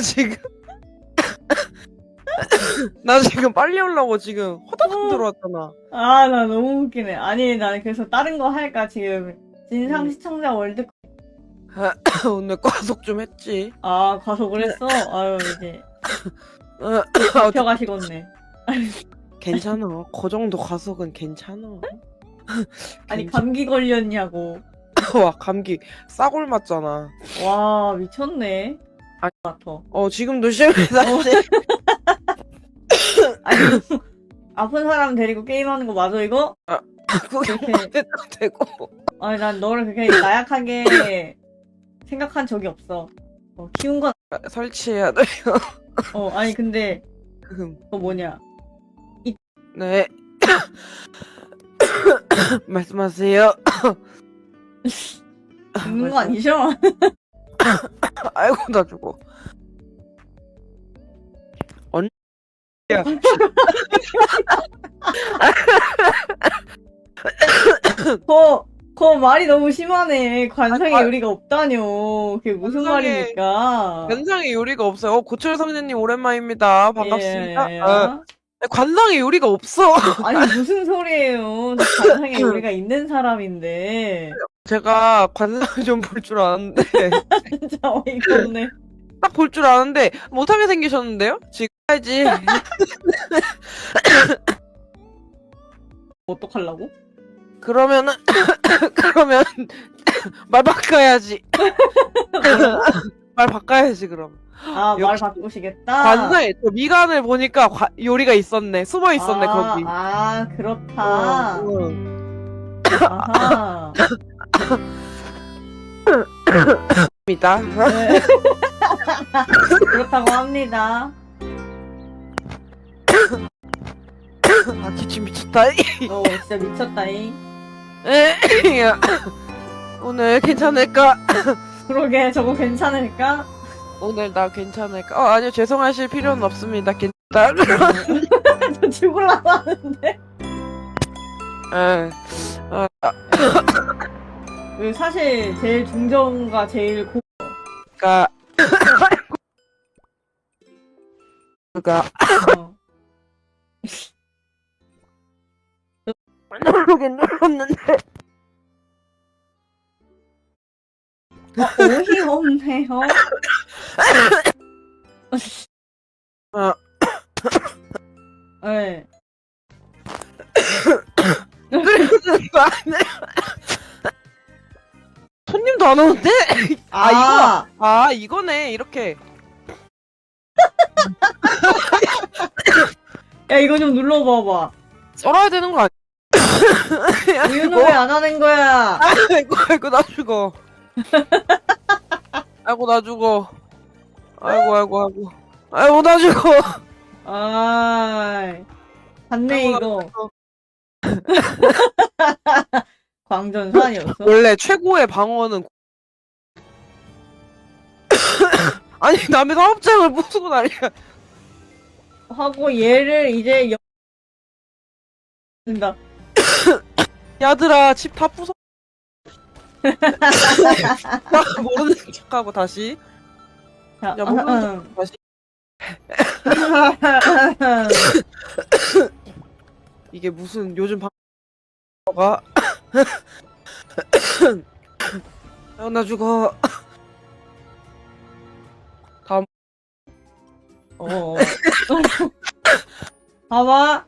지금 나 지금 빨리 오려고 지금 허다닥 들어왔잖아. 아, 나 너무 웃기네. 아니, 나는 그래서 다른 거 할까, 지금. 진상 음. 시청자 월드, 오늘 과속 좀 했지. 아, 과속을 했어? 아유, 이제. 아, 잡혀가시겠네. 괜찮아. 그 정도 과속은 괜찮아. 아니, 감기 걸렸냐고. 와, 감기 싸골 맞잖아. 와, 미쳤네. 아, 같아. 지금도 심해 사실. 아니, 아픈 사람 데리고 게임하는 거 맞아, 이거? 그게 그렇게. 해도 되고. 아니, 난 너를 그렇게 나약하게 생각한 적이 없어. 키운 건, 설치해야 돼요. 아니, 근데, 그거 뭐냐. 네. 말씀하세요. 죽는 거 아니죠? 아이고 나 죽어. 언니야. 거 말이 너무 심하네. 관상의 아, 요리가 없다뇨. 그게 무슨 관상의- 말입니까? 관상의 요리가 없어요. 고철 선생님 오랜만입니다. 반갑습니다. 예. 관상의 요리가 없어. 아니, 무슨 소리예요. 저 관상의 요리가 있는 사람인데. 제가 관상을 좀 볼 줄 아는데 진짜 어이가 없네. 딱 볼 줄 아는데 못하게 생기셨는데요? 지금 해야지. 어떡하려고? 그러면 말 바꿔야지. 말 바꿔야지 그럼. 아, 말 역시 바꾸시겠다? 관상에 저 미간을 보니까 요리가 있었네. 숨어 있었네 거기. 아, 그렇다. 응. 아하. 입니다. 네. 그렇다고 합니다. 아 기침 미쳤다. 진짜 미쳤다잉. 야, 오늘 괜찮을까? 그러게, 저거 괜찮을까? 오늘 나 괜찮을까? 아니요 죄송하실 필요는 없습니다. 괜찮다. 저 죽으려고 하는데. 그 사실 제일 중정과 제일 그니까 그가 어. 누르긴 눌렀는데 어이없네요. 네. 누르는 거 아니야? 손님도 안 오는데? 이거네 이렇게. 야, 이거 좀 눌러봐봐. 썰어야 되는 거 아니야? 우유는 왜 안 하는 거야? 아이고 나 죽어. 아이고 나 죽어. 아이고 나 죽어. 아이, 봤네, 아이고, 나 이거. 죽어. 광전사 아니었어? 원래 최고의 방어는 아니 남의 사업장을 부수고 난리야. 하고 얘를 이제 된다. 야들아 집 다 부숴. 모르는 척하고 다시. 자, 야 모르는 척 다시. 이게 무슨 요즘 방어가. 나 죽어. 다음. 봐봐.